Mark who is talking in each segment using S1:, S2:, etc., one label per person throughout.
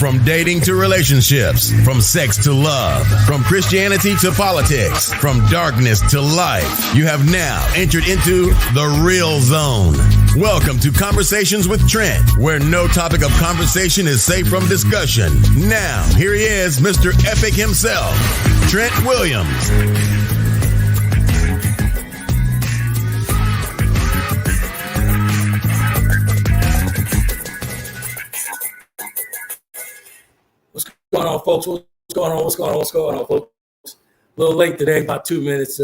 S1: From dating to relationships, from sex to love, from Christianity to politics, from darkness to light, you have now entered into the real zone. Welcome to Conversations with Trent, where no topic of conversation is safe from discussion. Now, here he is, Mr. Epic himself, Trent Williams.
S2: What's going on, folks? What's going on, folks? A little late today, about 2 minutes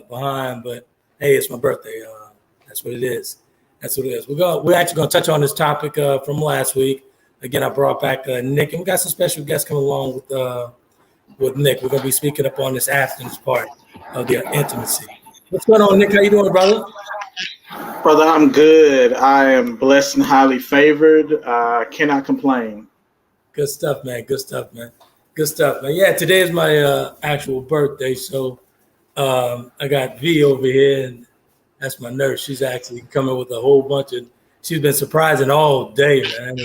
S2: behind, but hey, it's my birthday. That's what it is. We're actually going to touch on this topic from last week. Again, I brought back Nick, and we got some special guests coming along with Nick. We're going to be speaking up on this abstinence part of the intimacy. What's going on, Nick? How you doing, brother?
S3: Brother, I'm good. I am blessed and highly favored. Cannot complain.
S2: Good stuff, man. Yeah, today is my actual birthday, so I got V over here, and that's my nurse. She's actually coming with a whole bunch of. She's been surprising all day, man. And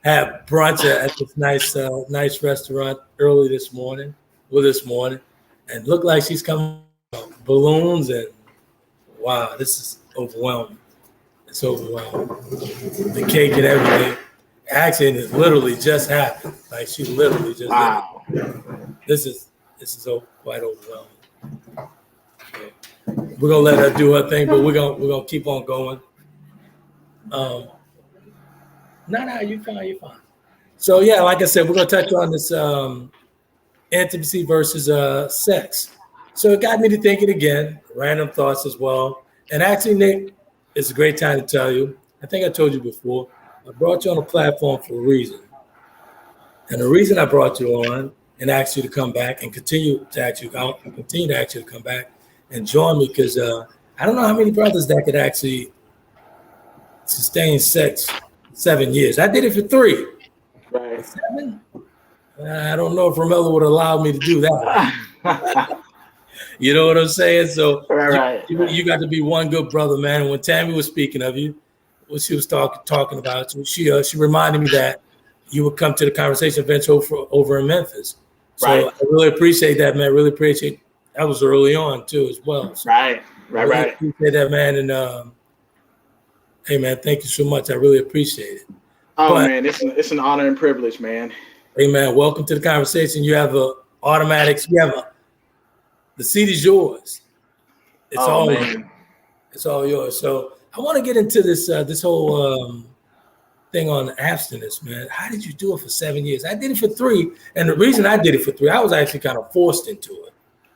S2: had brunch at this nice restaurant early this morning, and looked like she's coming with balloons, and wow, this is overwhelming. It's overwhelming. The cake and everything. Actually, it literally just happened. Like she literally just
S3: wow.
S2: did it. This is quite overwhelming. Okay. We're gonna let her do her thing, but we're gonna keep on going. No, you're fine. So yeah, like I said, we're gonna touch on this intimacy versus sex. So it got me to thinking again, random thoughts as well. And actually, Nick, it's a great time to tell you. I think I told you before. I brought you on a platform for a reason. And the reason I brought you on and asked you to come back and continue to ask you to come back and join me, because I don't know how many brothers that could actually sustain sex 7 years. I did it for 3.
S3: Right.
S2: 7? I don't know if Romello would allow me to do that. You know what I'm saying? So
S3: right.
S2: You got to be one good brother, man. And when Tammy was speaking of you, what she was talking about, she reminded me that you would come to the conversation events over in Memphis. So right. I really appreciate that, man. Really appreciate that. Was early on too, as well. So
S3: right.
S2: Appreciate that, man. And hey, man, thank you so much. I really appreciate it.
S3: Oh, man, it's an honor and privilege, man.
S2: Hey, man, welcome to the conversation. You have the seat is yours. It's all yours. So I want to get into this whole thing on abstinence, man. How did you do it for 7 years? I did it for 3, and the reason I did it for 3, I was actually kind of forced into it.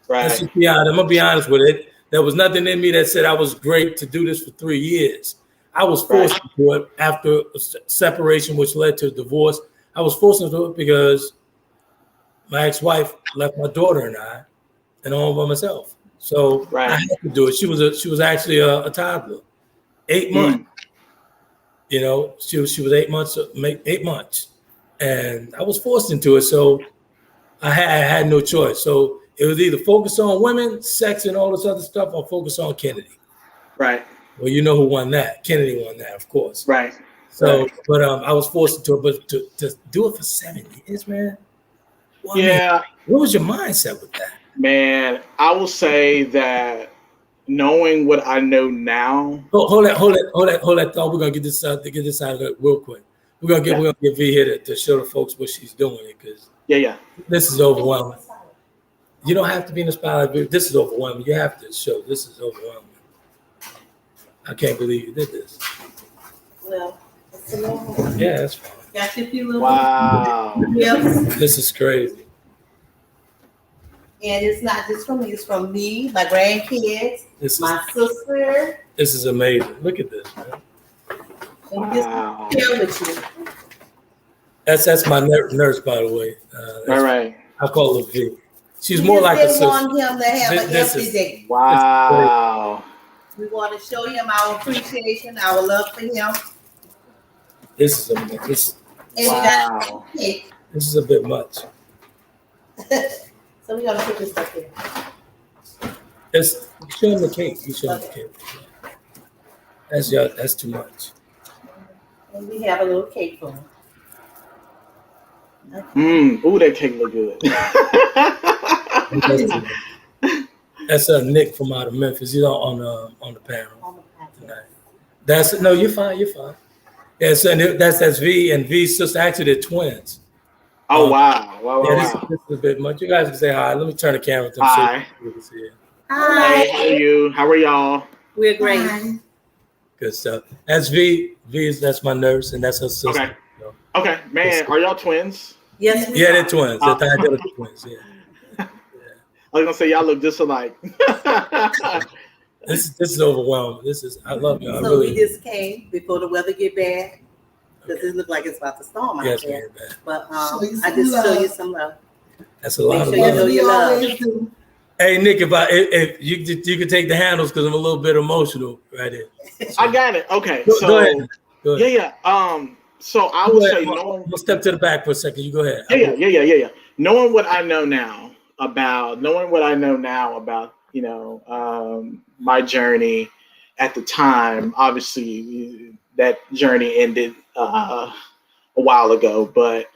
S3: Right.
S2: Let's just be honest. I'm gonna be honest with it. There was nothing in me that said I was great to do this for 3 years. I was forced into it after a separation, which led to a divorce. I was forced into it because my ex-wife left my daughter and I, and all by myself. So I had to do it. She was actually a toddler. 8 months, you know, she was 8 months, and I was forced into it. So I had no choice. So it was either focus on women, sex, and all this other stuff, or focus on Kennedy.
S3: Right.
S2: Well, you know who won that? Kennedy won that, of course.
S3: Right.
S2: So, but I was forced into it. But to do it for 7 years, man. Well,
S3: yeah.
S2: Man, what was your mindset with that?
S3: Man, I will say that. Knowing what I know now.
S2: Hold that thought. We're gonna get this out of it real quick. We're gonna get V here to show the folks what she's doing, because this is overwhelming. You don't have to be in the spotlight. This is overwhelming. You have to show. This is overwhelming. I can't believe you did this.
S4: Well, it's a little.
S2: Yeah, that's fine.
S4: Got your few little.
S3: Wow.
S2: This is crazy. And
S4: it's not just from me, it's from me, my grandkids, my sister.
S2: This is amazing. Look at this, man.
S3: Wow.
S4: With you.
S2: That's my nurse, by the way.
S3: All right.
S2: I call her V. She's more like a sister.
S4: We want him to have an empty day.
S3: Wow.
S4: We want to show him our appreciation, our love for him.
S2: This is amazing.
S3: Wow.
S2: This is a bit much.
S4: So we're going to put this up here.
S2: Show him the cake. You show him the cake. That's too much.
S4: And we have a little cake for him.
S3: Ooh, that cake look good.
S2: That's Nick from out of Memphis. He's on the panel tonight. That's no, you're fine. You're fine. Yeah, so that's V and V's sister. Actually, they're twins.
S3: Oh wow.
S2: This is a bit much. You guys can say hi. Let me turn the camera to them.
S3: Hi.
S4: Hi.
S3: Hey, how are you? How are y'all?
S4: We're great.
S2: Good stuff. That's V. That's my nurse, and that's her sister.
S3: Okay. Okay, man. Are y'all twins?
S4: Yes.
S2: Yeah, they're twins. They're twins. Yeah.
S3: I was gonna say y'all look just alike.
S2: This is overwhelming. I love you.
S4: So we just came before the weather get bad because it looks like it's about to storm out there. But I just show you some love.
S2: That's a lot of
S4: love. You know you love.
S2: Hey Nick, if you could take the handles because I'm a little bit emotional right here. So,
S3: I got it. Okay,
S2: go ahead.
S3: Yeah. So I would say,
S2: we'll step to the back for a second. You go ahead.
S3: Yeah. Knowing what I know now about, my journey at the time. Obviously, that journey ended a while ago, but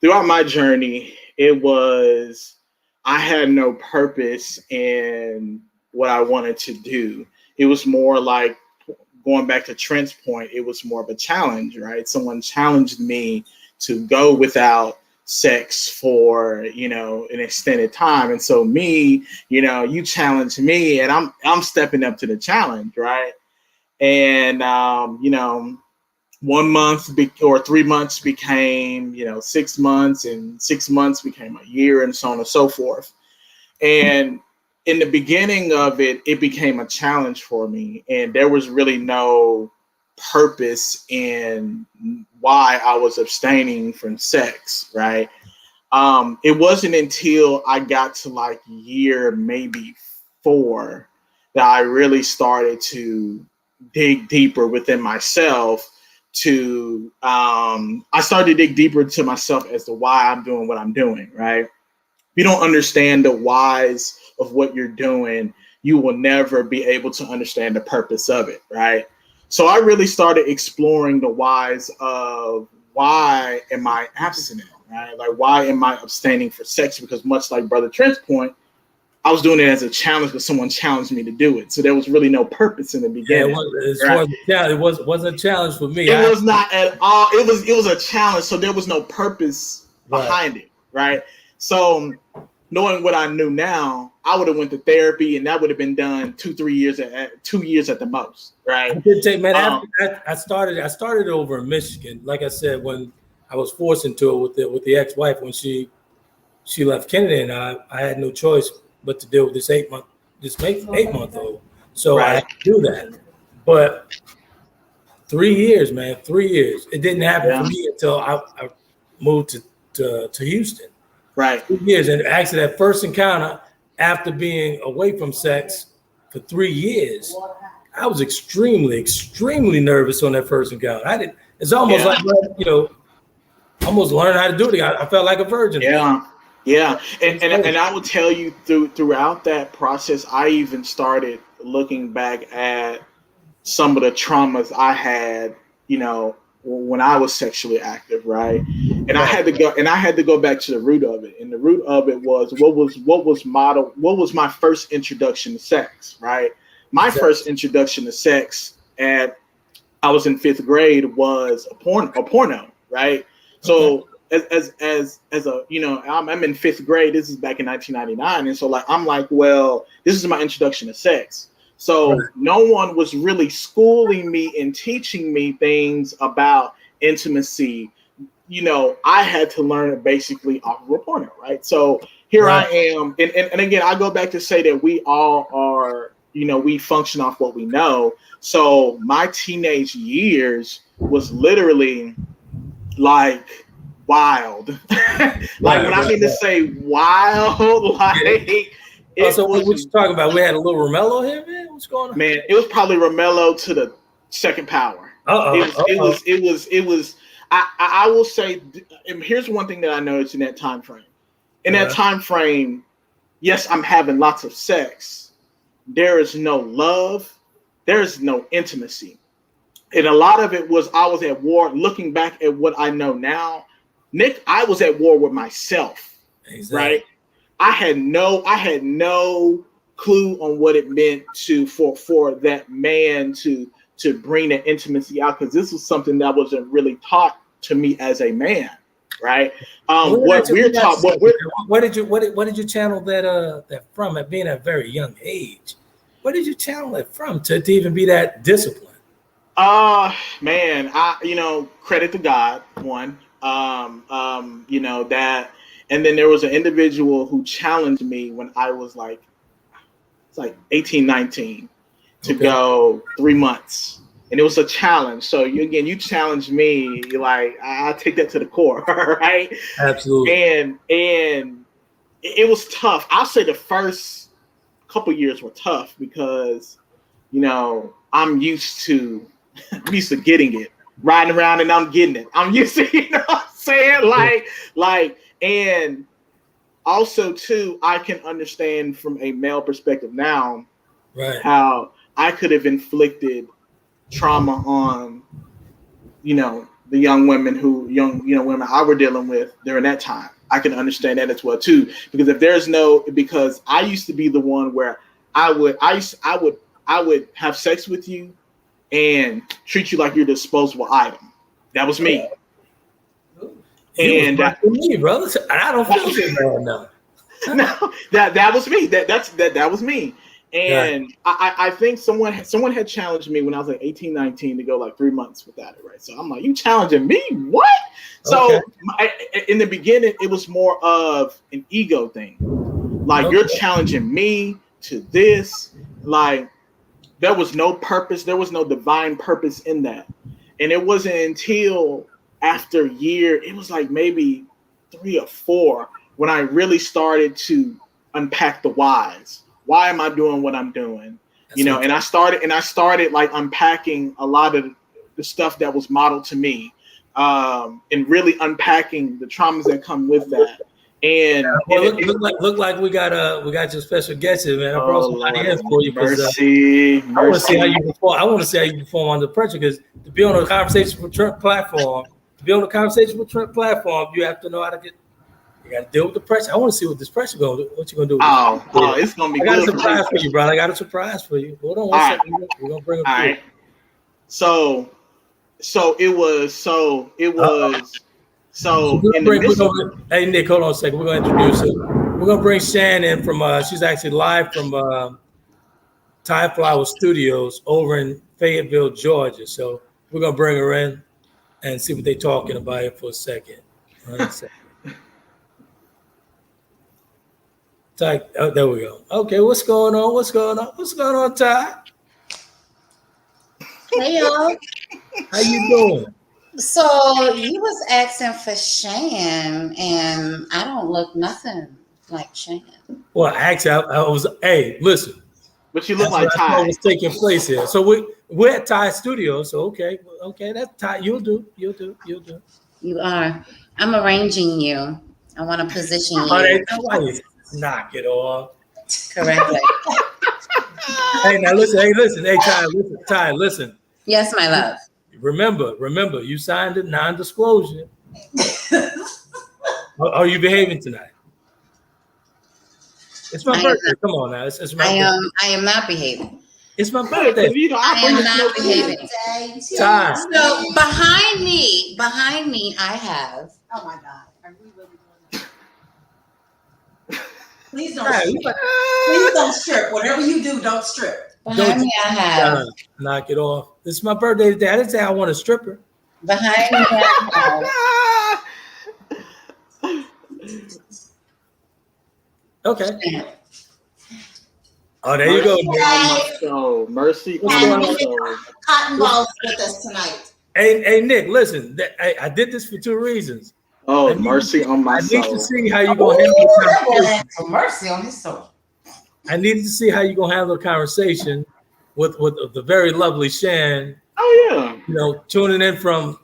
S3: throughout my journey, I had no purpose in what I wanted to do. It was more like, going back to Trent's point, it was more of a challenge, right? Someone challenged me to go without sex for, an extended time. And so you challenge me and I'm stepping up to the challenge, right? And, 1 month or 3 months became, 6 months, and 6 months became a year, and so on and so forth. And in the beginning of it, it became a challenge for me, and there was really no purpose in why I was abstaining from sex, right? It wasn't until I got to like year maybe 4 that I really started to dig deeper within myself. I started to dig deeper to myself as to why I'm doing what I'm doing, right? If you don't understand the whys of what you're doing, you will never be able to understand the purpose of it, right? So I really started exploring the whys of why am I abstinent, right? Like, why am I abstaining for sex? Because much like Brother Trent's point, I was doing it as a challenge because someone challenged me to do it. So there was really no purpose in the beginning.
S2: It wasn't a challenge for me.
S3: It was not at all. It was a challenge. So there was no purpose behind it, right? So knowing what I knew now, I would have went to therapy, and that would have been done 2-3 years at 2 years at the most, right?
S2: I did take, man. I started over in Michigan. Like I said, when I was forced into it with the ex-wife when she left Kennedie, and I had no choice but to deal with this 8-month-old. So I had to do that. But 3 years, man, 3 years. It didn't happen for me until I moved to Houston.
S3: Right.
S2: 2 years. And actually that first encounter after being away from sex for 3 years, I was extremely, extremely nervous on that first encounter. It's almost like, almost learning how to do it. I felt like a virgin.
S3: Yeah. And I will tell you throughout that process, I even started looking back at some of the traumas I had, when I was sexually active, right? And I had to go back to the root of it. And the root of it was what was my first introduction to sex, right? My first introduction to sex I was in 5th grade was a porno, right? So as a, I'm in 5th grade. This is back in 1999. And so I'm like, well, this is my introduction to sex. So no one was really schooling me and teaching me things about intimacy. I had to learn it basically off of a porno, right? So here I am. And again, I go back to say that we all are, we function off what we know. So my teenage years was literally like wild. When I mean to say wild,
S2: so what you talking about? We had a little Romello here, man. What's going on?
S3: Man, it was probably Romello to the second power. It was. I will say, and here's one thing that I noticed in that time frame. In that time frame, yes, I'm having lots of sex. There is no love. There is no intimacy. And a lot of it was I was at war. Looking back at what I know now, Nick, I was at war with myself.
S2: Exactly.
S3: Right? I had no clue on what it meant for that man to bring that intimacy out, because this was something that wasn't really taught to me as a man, right? What
S2: did you channel that from at being at a very young age? Where did you channel it from to even be that disciplined?
S3: Man, credit to God, one. That, and then there was an individual who challenged me when I was like 18, 19 to go 3 months. And it was a challenge. So you challenge me, like I take that to the core, right?
S2: Absolutely.
S3: And it was tough. I'll say the first couple years were tough because, I'm used to getting it, riding around and I'm getting it. I'm used to, what I'm saying? And also too, I can understand from a male perspective now,
S2: right,
S3: how I could have inflicted trauma on, the young women women I were dealing with during that time. I can understand that as well too, because I used to be the one where I would have sex with you and treat you like you're a disposable item. That was me.
S2: And that was me, brother. I don't feel so bad now.
S3: No, that was me. That was me. And I think someone had challenged me when I was like 18, 19 to go like 3 months without it, right? So I'm like, you challenging me? What? So in the beginning, it was more of an ego thing. Like, you're challenging me to this. Like, there was no purpose. There was no divine purpose in that. And it wasn't until after a year, it was like maybe 3 or 4, when I really started to unpack the whys. Why am I doing what I'm doing? And I started like unpacking a lot of the stuff that was modeled to me, and really unpacking the traumas that come with that. And
S2: look like we got your special guest here, man. I brought somebody in for you.
S3: Mercy.
S2: I want to see how you perform. I want to see how you perform under pressure, because to be on a Conversation with Trent platform, you have to know how to get. You got to deal with the pressure. I want to see what this pressure going to do. What you going to do?
S3: It's going to be
S2: good. I got a surprise for you, brother. I got a surprise for you. Hold on one second. We're going to bring it
S3: all right. So it was.
S2: Hey, Nick, hold on a second. We're going to introduce her. We're going to bring Shan in from, she's actually live from Thai Flower Studios over in Fayetteville, Georgia. So we're going to bring her in and see what they're talking about here for a second. Ty, there we go. Okay, what's going on, Ty?
S5: Hey, y'all.
S2: How you doing?
S5: So you was asking for Shan, and I don't look nothing like Shan.
S2: Well, actually, I was. Hey, listen.
S3: But you look like Ty.
S2: What was taking place here? So we're at Ty Studio. So okay, that's Ty. You'll do.
S5: You are. I'm arranging you. I want to position you.
S2: Knock it off.
S5: Correctly.
S2: Hey, now listen. Hey, Ty, listen.
S5: Yes, my love.
S2: Remember, you signed a non-disclosure. Are you behaving tonight? It's my birthday. Come on now. It's my birthday.
S5: I am not behaving.
S2: It's my birthday.
S5: I am not behaving.
S2: Ty.
S5: So behind me, I have.
S4: Oh my God. Are we really doing that? Please don't strip. Please don't strip. Whatever you do, don't strip.
S5: Behind me, I have.
S2: Knock it off. This is my birthday today. I didn't say I want a stripper.
S5: Behind me, I
S2: have. Okay. Oh, there you go.
S3: Mercy.
S4: Cotton balls with us tonight.
S2: Hey, Nick, listen. I did this for 2 reasons.
S3: Oh, mercy on my soul.
S2: I need to see how you're going to handle the conversation.
S5: Mercy on his soul.
S2: I needed to see how you're going to handle the conversation with the very lovely Shan.
S3: Oh, yeah.
S2: Tuning in from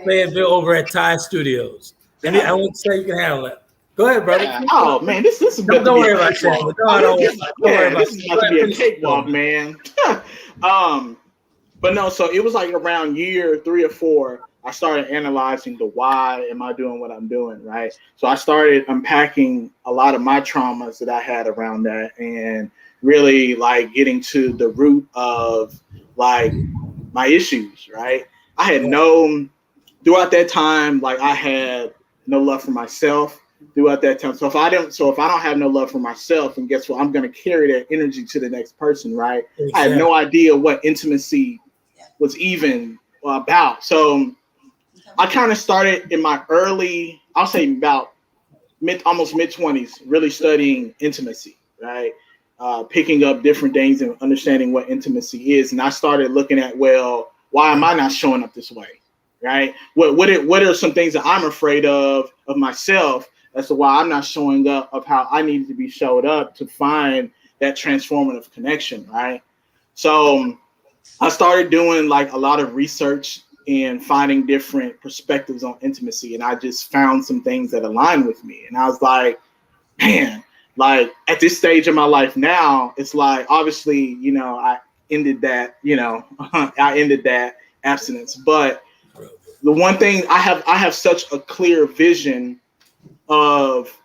S2: Fayetteville over at Thai Studios. And I want to say you can handle it. Go ahead, brother.
S3: Oh, man, this is
S2: don't worry about Shan. Don't worry about
S3: this is about to be a cakewalk, man. But no, so it was like around year 3 or 4. I started analyzing the why am I doing what I'm doing, right? So I started unpacking a lot of my traumas that I had around that, and really like getting to the root of like my issues, right? I had known throughout that time, like I had no love for myself throughout that time. So if I don't have no love for myself, and guess what? I'm going to carry that energy to the next person, right? Exactly. I had no idea what intimacy was even about. So I kind of started in my early, I'll say about almost mid-20s, really studying intimacy, right? Picking up different things and understanding what intimacy is. And I started looking at, well, why am I not showing up this way, right? What are some things that I'm afraid of myself as to why I'm not showing up, of how I need to be showed up to find that transformative connection, right? So I started doing like a lot of research and finding different perspectives on intimacy. And I just found some things that align with me. And I was like, man, like at this stage of my life now, it's like, obviously, you know, I ended that abstinence. But the one thing I have such a clear vision of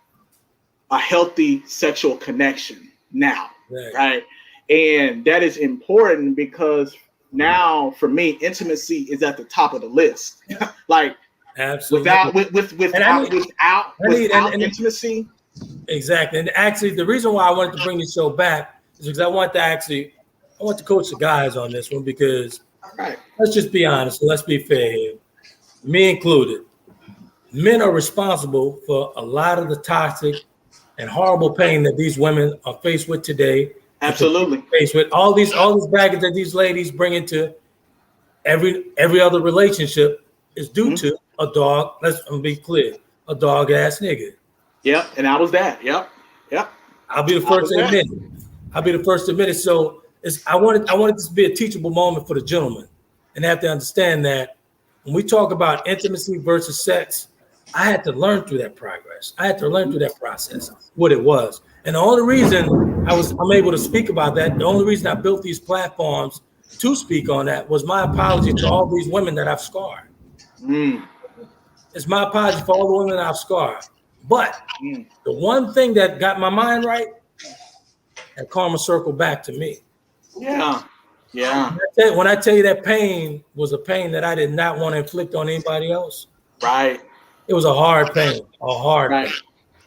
S3: a healthy sexual connection now, right? And that is important because now for me, intimacy is at the top of the list. Like
S2: absolutely,
S3: without intimacy.
S2: Exactly. And actually the reason why I wanted to bring the show back is because I want to coach the guys on this one, because let's just be honest, let's be fair here, me included. Men are responsible for a lot of the toxic and horrible pain that these women are faced with today.
S3: Absolutely.
S2: Faced with all this baggage that these ladies bring into every other relationship is due to a dog. Let's be clear, a dog ass nigga.
S3: Yep, and I was that. Yep.
S2: I'll be the first to admit it. So I wanted this to be a teachable moment for the gentleman, and they have to understand that when we talk about intimacy versus sex, I had to learn through that progress. I had to learn through that process what it was. And the only reason I'm able to speak about that, the only reason I built these platforms to speak on that was my apology to all these women that I've scarred. It's my apology for all the women that I've scarred. But the one thing that got my mind right, and karma circled back to me.
S3: Yeah.
S2: When I tell you that pain was a pain that I did not want to inflict on anybody else.
S3: Right.
S2: It was a hard pain, pain.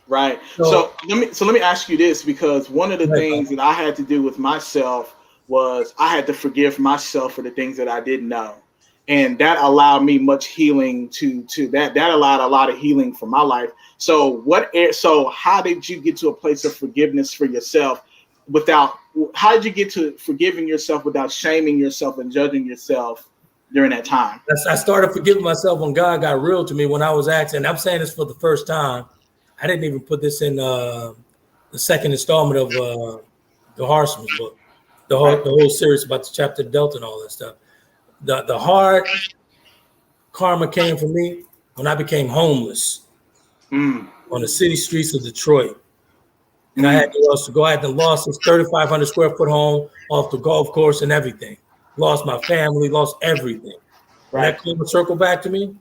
S3: Right. So let me ask you this, because one of the things that I had to do with myself was I had to forgive myself for the things that I didn't know. And that allowed me much healing to that allowed a lot of healing for my life. So how did you get to a place of forgiveness for yourself how did you get to forgiving yourself without shaming yourself and judging yourself during that time?
S2: I started forgiving myself when God got real to me, when I was asking. I'm saying this for the first time. I didn't even put this in the second installment of the Horseman's book, the whole series about the chapter Delta and all that stuff. The hard karma came for me when I became homeless on the city streets of Detroit. And I had to go out and lost this 3,500 square foot home off the golf course and everything. Lost my family, lost everything. When that karma circled back to me,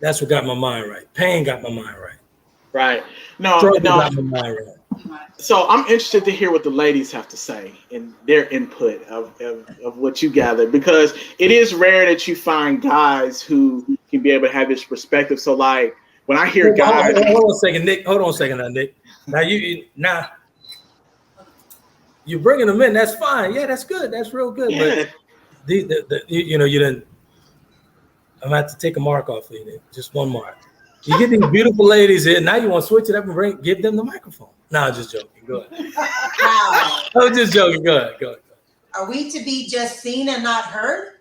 S2: that's what got my mind right. Pain got my mind right.
S3: Right.
S2: Got my mind right.
S3: So I'm interested to hear what the ladies have to say and their input of what you gather, because it is rare that you find guys who can be able to have this perspective. So like when I hear guys,
S2: hold on a second, Nick. Hold on a second, Nick. Now you're bringing them in. That's fine. Yeah, that's good. That's real good.
S3: Yeah.
S2: But you didn't. I'm gonna have to take a mark off of you, Nick. Just one mark. You get these beautiful ladies here. Now you want to switch it up and give them the microphone. No, I'm just joking. Go ahead. I'm just joking. Go ahead.
S6: Are we to be just seen and not heard?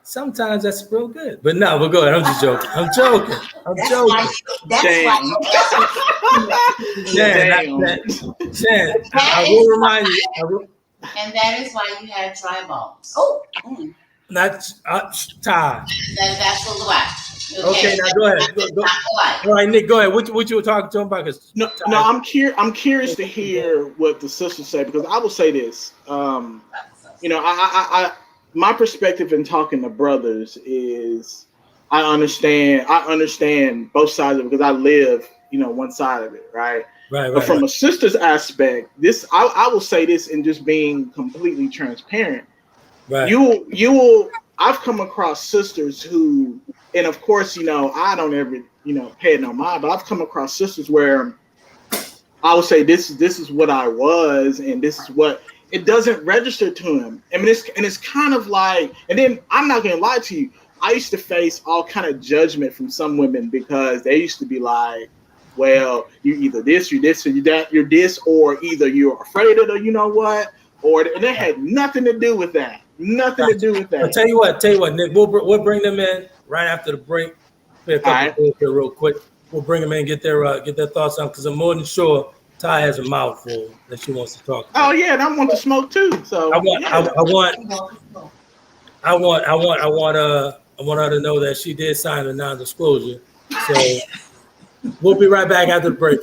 S2: Sometimes that's real good. But no, go ahead. I'm just joking. I'm joking. I will remind you.
S5: And that is why you have dry bones. Oh.
S2: Not Todd.
S5: That's absolutely why.
S2: Okay, now go ahead. Go. All right, Nick, go ahead. What you were talking to him about?
S3: No, I'm curious to hear what the sisters say, because I will say this. my perspective in talking to brothers is I understand both sides of it because I live, one side of it, right? But from a sister's aspect, I will say this in just being completely transparent.
S2: Right.
S3: You will I've come across sisters who, and of course, I don't ever, pay it no mind, but I've come across sisters where I would say this is what I was, and this is what it doesn't register to him. I mean, it's kind of like, and then I'm not gonna lie to you, I used to face all kind of judgment from some women because they used to be like, well, you either this, you're this, or you that, you're this, or either you're afraid of the, and it had nothing to do with that. Nothing to do with that.
S2: I'll tell you what, Nick, we'll bring them in right after the break. Play a couple of here real quick. We'll bring them in, get their thoughts on, because I'm more than sure Ty has a mouthful that she wants to talk about.
S3: Oh yeah, and I want to smoke too. So
S2: I want her to know that she did sign a non-disclosure. So we'll be right back after the break.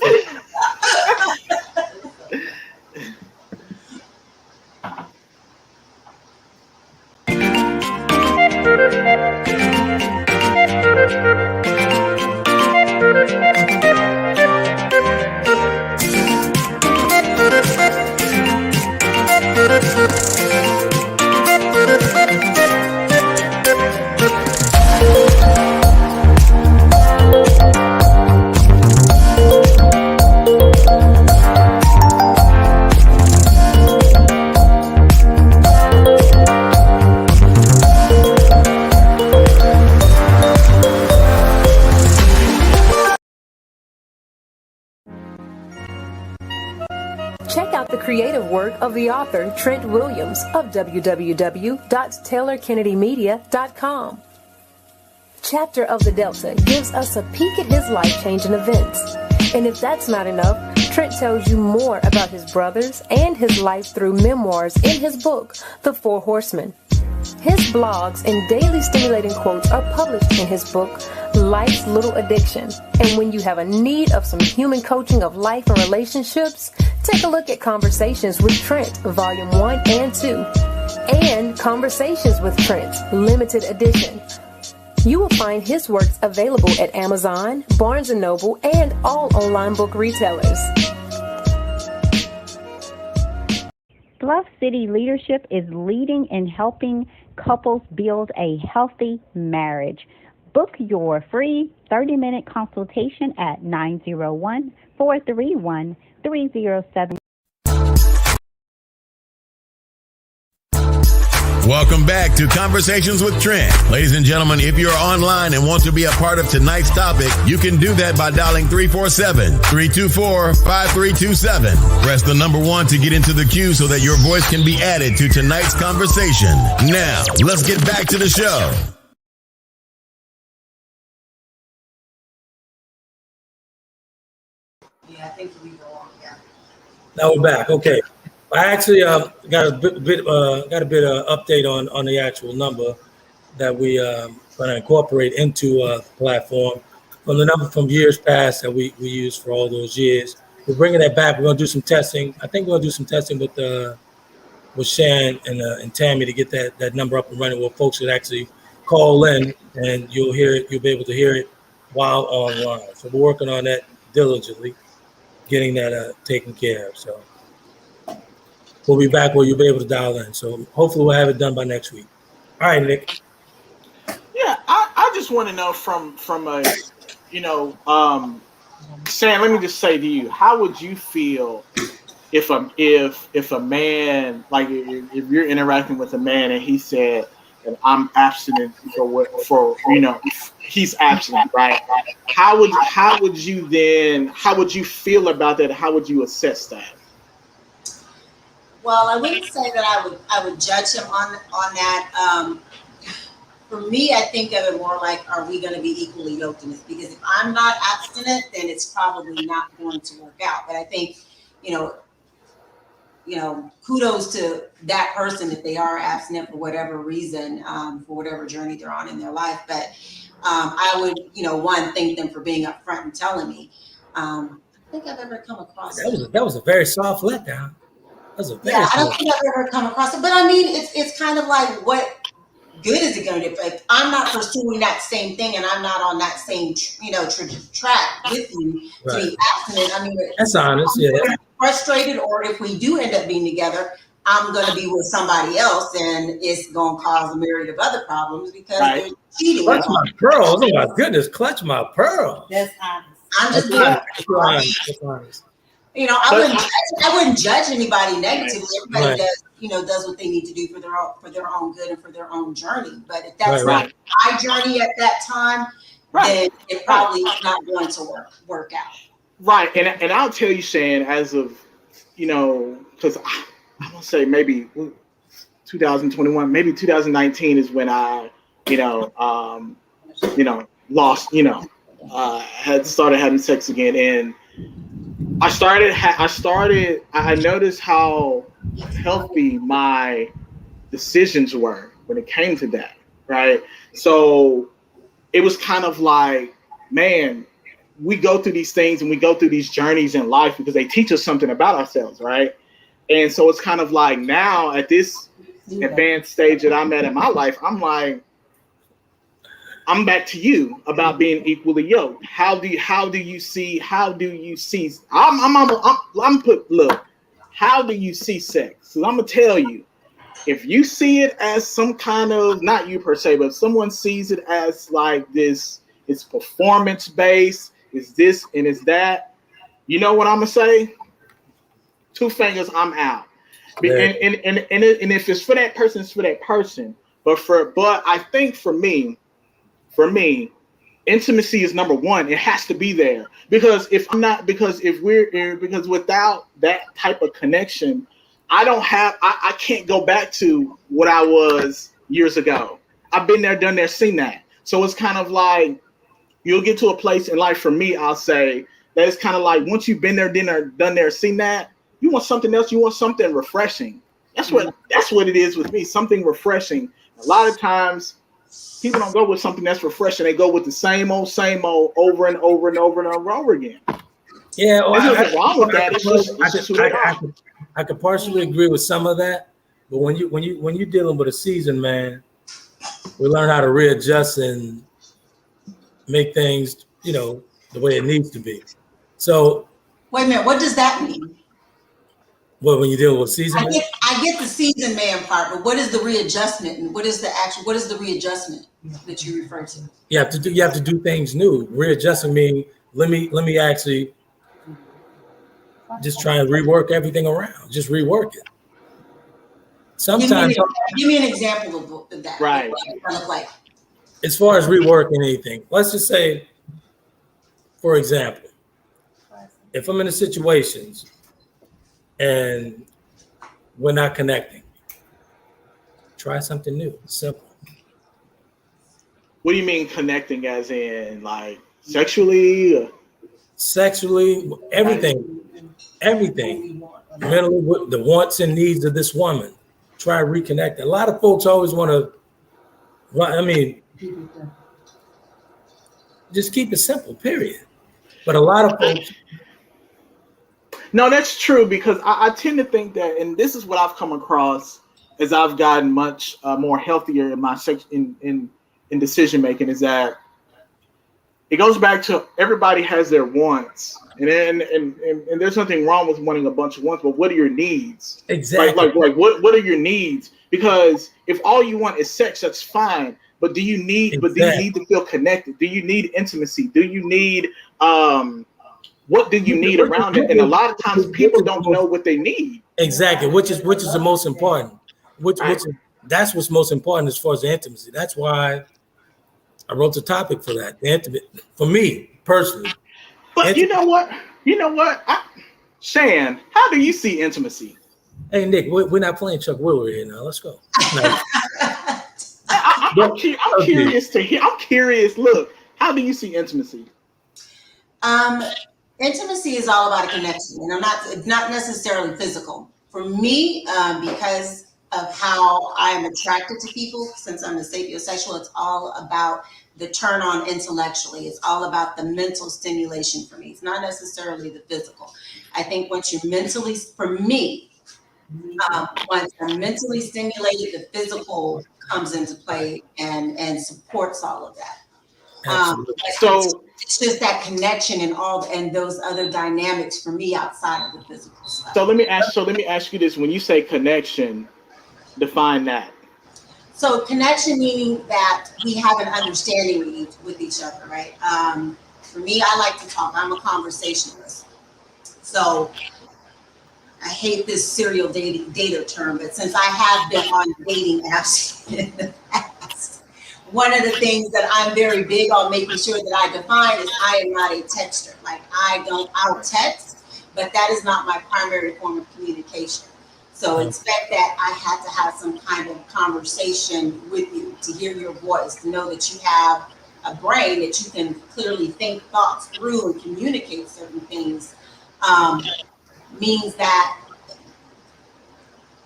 S7: Check out the creative work of the author Trent Williams of www.taylorkennedymedia.com. Chapter of the Delta gives us a peek at his life-changing events. And if that's not enough, Trent tells you more about his brothers and his life through memoirs in his book, The Four Horsemen. His blogs and daily stimulating quotes are published in his book, Life's Little Addiction. And when you have a need of some human coaching of life and relationships, take a look at Conversations with Trent, Volume 1 and 2, and Conversations with Trent, Limited Edition. You will find his works available at Amazon, Barnes & Noble, and all online book retailers.
S8: Bluff City Leadership is leading and helping couples build a healthy marriage. Book your free 30-minute consultation at 901-431-307.
S1: Welcome back to Conversations with Trent. Ladies and gentlemen, if you're online and want to be a part of tonight's topic, you can do that by dialing 347-324-5327. Press the number 1 to get into the queue so that your voice can be added to tonight's conversation. Now, let's get back to the show.
S6: Yeah, I think we go on. Yeah.
S2: Now we're back. Okay. I actually got a bit update on the actual number that we going to incorporate into the platform from the number from years past that we used for all those years. We're bringing that back. We're going to do some testing. I think we're going to do some testing with Shan and Tammy to get that number up and running where folks would actually call in and you'll hear it. You'll be able to hear it while online. So we're working on that diligently, getting that taken care of. So we'll be back where you'll be able to dial in. So hopefully we'll have it done by next week. All right, Nick.
S3: Yeah, I just want to know from a, Sam, let me just say to you, how would you feel if a man, like if you're interacting with a man and he said that I'm abstinent for he's abstinent, right? How would you feel about that? How would you assess that?
S6: Well, I wouldn't say that I would judge him on that. For me, I think of it more like, are we going to be equally yoked in this? Because if I'm not abstinent, then it's probably not going to work out. But I think, kudos to that person if they are abstinent for whatever reason, for whatever journey they're on in their life. But I would, one, thank them for being upfront and telling me. I don't think I've ever come across
S2: that was a very soft letdown.
S6: I don't think I've ever come across it. But I mean, it's kind of like what good is it going to do? If I'm not pursuing that same thing and I'm not on that same, track with you to be abstinent, I mean,
S2: that's honest. Yeah.
S6: Frustrated, or if we do end up being together, I'm going to be with somebody else, and it's going to cause a myriad of other problems because they're cheating.
S2: Clutch my pearls. Oh my goodness, clutch my pearls.
S4: That's honest.
S6: I'm just being honest. You know, I wouldn't judge anybody negatively. Everybody does what they need to do for their own good and for their own journey. But if that's not my journey at that time, then it probably is not going to work out.
S3: Right, and I'll tell you, Shan, as of because I want to say maybe 2021, maybe 2019 is when I lost, had started having sex again, and I noticed how healthy my decisions were when it came to that, right? So it was kind of like, man, we go through these things and we go through these journeys in life because they teach us something about ourselves, right? And so it's kind of like now at this advanced stage that I'm at in my life, I'm like, I'm back to you about being equally yoked. How do you see? How do you see sex? So I'm gonna tell you, if you see it as some kind of, not you per se, but if someone sees it as like this, it's performance based, it's this and it's that, you know what I'm gonna say? 2 fingers, I'm out. And if it's for that person, it's for that person. But I think for me, intimacy is number one. It has to be there because without that type of connection, I can't go back to what I was years ago. I've been there, done there, seen that. So it's kind of like you'll get to a place in life. For me, I'll say that it's kind of like once you've been there, done there, seen that, you want something else. You want something refreshing. That's what it is with me. Something refreshing. A lot of times, people don't go with something that's refreshing. They go with the same old, over and over and over and over again.
S2: Yeah, well,
S3: there's nothing wrong with that. It's just who they are.
S2: I could partially agree with some of that, but when you're dealing with a season, man, we learn how to readjust and make things, the way it needs to be. So,
S6: wait a minute, what does that mean?
S2: Well, when you deal with season,
S6: I get the season man part, but what is the readjustment, and what is the readjustment that you refer to?
S2: You have to do things new. Readjusting means let me actually just try and rework everything around. Just rework it. Sometimes
S6: give me an example of that.
S3: Right.
S6: What does that look like?
S2: As far as reworking anything, let's just say, for example, if I'm in a situation and we're not connecting, try something new. Simple.
S3: What do you mean connecting, as in like sexually?
S2: Sexually, everything. Mentally, the wants and needs of this woman. Try to reconnect. A lot of folks always want to, just keep it simple, period. But a lot of folks.
S3: No, that's true, because I tend to think that, and this is what I've come across as I've gotten much more healthier in my in decision making, is that it goes back to everybody has their wants, and there's nothing wrong with wanting a bunch of wants, but what are your needs?
S2: Exactly.
S3: Like what are your needs? Because if all you want is sex, that's fine. But do you need? Exactly. But do you need to feel connected? Do you need intimacy? Do you need what do you need around it? And a lot of times people don't know what they need.
S2: Exactly, which is the most important. That's what's most important as far as the intimacy. That's why I wrote the topic for that. The intimate, for me personally.
S3: But you know what? Shan, how do you see intimacy?
S2: Hey Nick, we're not playing Chuck Woolery here now. Let's go.
S3: I'm curious to hear. I'm curious. Look, how do you see intimacy?
S6: Intimacy is all about a connection, and it's not necessarily physical. For me, because of how I am attracted to people, since I'm a sapiosexual, it's all about the turn on intellectually. It's all about the mental stimulation for me. It's not necessarily the physical. I think once you're mentally, for me, once I'm mentally stimulated, the physical comes into play and supports all of that.
S3: So
S6: it's just that connection and those other dynamics for me outside of the physical stuff.
S3: So let me ask you this: when you say connection, define that.
S6: So connection meaning that we have an understanding with each other, right? For me, I like to talk. I'm a conversationalist. So I hate this serial dater term, but since I have been on dating apps in the past, one of the things that I'm very big on making sure that I define is I am not a texter. Like I'll text, but that is not my primary form of communication. So expect that I had to have some kind of conversation with you, to hear your voice, to know that you have a brain that you can clearly think thoughts through and communicate certain things, means that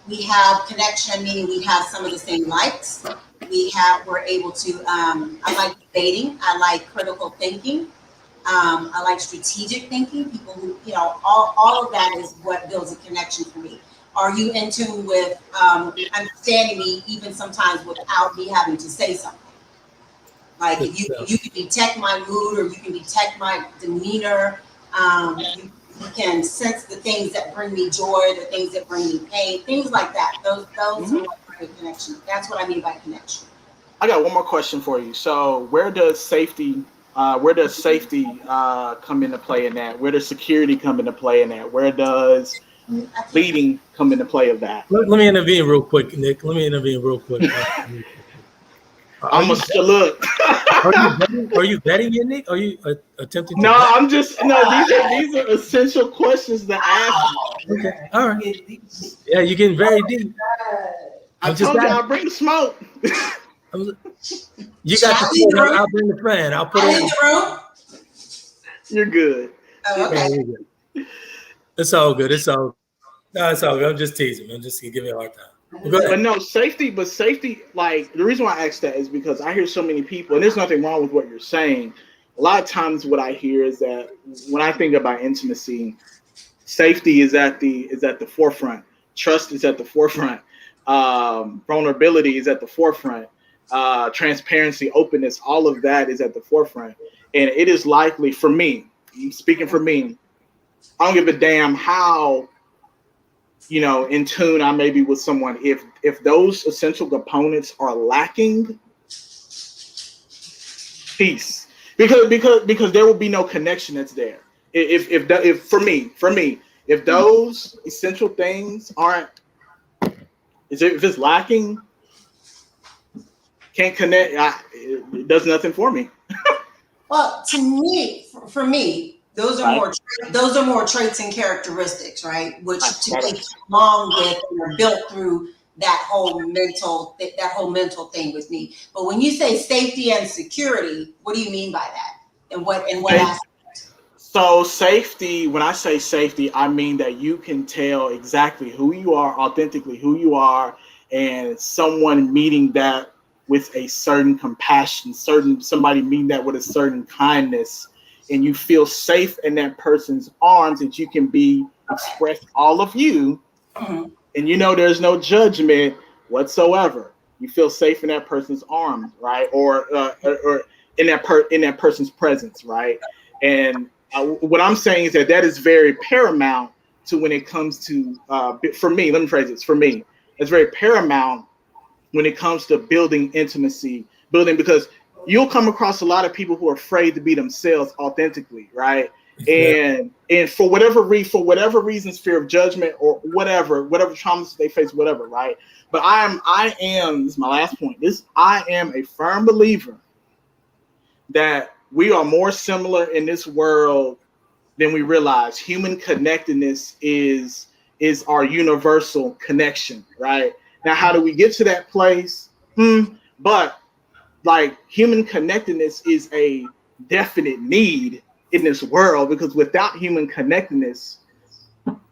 S6: we have connection, meaning we have some of the same likes. We're able to, I like debating, I like critical thinking, I like strategic thinking, people who, all of that is what builds a connection for me. Are you in tune with understanding me even sometimes without me having to say something? Like you can detect my mood, or you can detect my demeanor. You can sense the things that bring me joy, the things that bring me pain, things like that. Those are what connection. That's what I mean by connection.
S3: I got one more question for you. So where does safety come into play in that? Where does security come into play in that? Where does leading come into play of that?
S2: Let me intervene real quick, Nick. Let me intervene real quick.
S3: I'm gonna still look.
S2: Are you vetting it, Nick? Are you attempting to?
S3: No, I'm just These are essential questions to ask.
S2: Okay, all right. Yeah, you're getting very deep.
S3: I told you I'll bring the smoke.
S2: You got the phone. I'll bring the fan. I'll put it in
S6: the room.
S3: You're good.
S6: Oh, okay.
S2: Yeah, it's all good. It's all good. I'm just teasing. I'm just giving you a hard time.
S3: But no, safety, like the reason why I ask that is because I hear so many people, and there's nothing wrong with what you're saying. A lot of times what I hear is that when I think about intimacy, safety is at the forefront. Trust is at the forefront. Vulnerability is at the forefront. Transparency, openness, all of that is at the forefront. And it is likely, for me, speaking for me, I don't give a damn how in tune I may be with someone. If those essential components are lacking, peace, because there will be no connection that's there. If for me, if those essential things aren't, if it's lacking, can't connect, it does nothing for me.
S6: Well, for me, those are more traits and characteristics, right? Which to me along with and are built through that whole mental thing with me. But when you say safety and security, what do you mean by that? And what aspect?
S3: So safety, when I say safety, I mean that you can tell exactly who you are, authentically who you are, and someone meeting that with a certain compassion, somebody meeting that with a certain kindness, and you feel safe in that person's arms, that you can express all of you, and there's no judgment whatsoever. You feel safe in that person's arms, right? Or in that person's presence, right? And what I'm saying is that is very paramount to when it comes to for me. Let me phrase this. For me, it's very paramount when it comes to building intimacy, because you'll come across a lot of people who are afraid to be themselves authentically, right? And for whatever reasons, fear of judgment or whatever traumas they face, whatever, right? But I am, this is my last point. I am a firm believer that we are more similar in this world than we realize. Human connectedness is our universal connection, right? Now, how do we get to that place? But like human connectedness is a definite need in this world, because without human connectedness,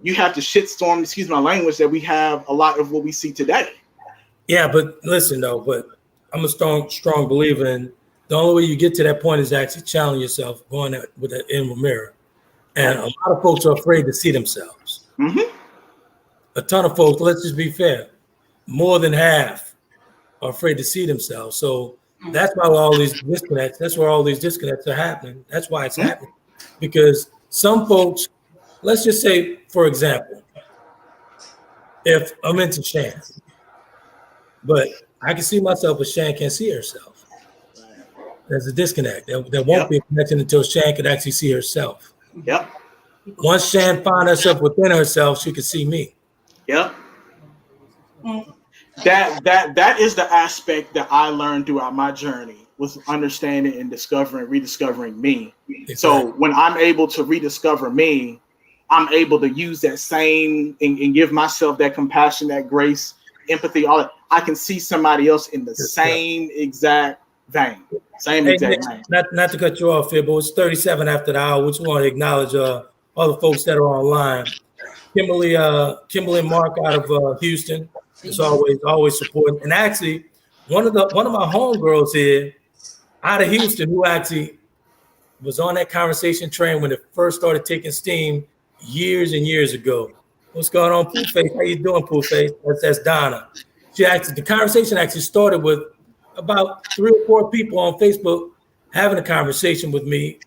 S3: you have to shitstorm, excuse my language, that we have a lot of what we see today.
S2: Yeah, but listen though, I'm a strong believer in the only way you get to that point is actually challenge yourself, going with that inner mirror. And a lot of folks are afraid to see themselves. A ton of folks, let's just be fair, more than half are afraid to see themselves. So that's why all these disconnects. That's where all these disconnects are happening. That's why it's happening, because some folks. Let's just say, for example, if I'm into Shan, but I can see myself, but Shan can't see herself. There's a disconnect. There won't be a connection until Shan can actually see herself.
S3: Yep.
S2: Once Shan finds herself within herself, she can see me.
S3: Yep. That is the aspect that I learned throughout my journey, was understanding and rediscovering me. Exactly. So when I'm able to rediscover me, I'm able to use that same and give myself that compassion, that grace, empathy, all that. I can see somebody else in the same exact vein. Same exact vein.
S2: Not to cut you off here, but it's 37 after the hour. We just want to acknowledge all the folks that are online. Kimberly and Mark out of Houston. It's always supporting. And actually, one of my homegirls here out of Houston, who actually was on that conversation train when it first started taking steam years and years ago. What's going on, Pooh Face? How you doing, Pooh Face? That's Donna. The conversation actually started with about 3 or 4 people on Facebook having a conversation with me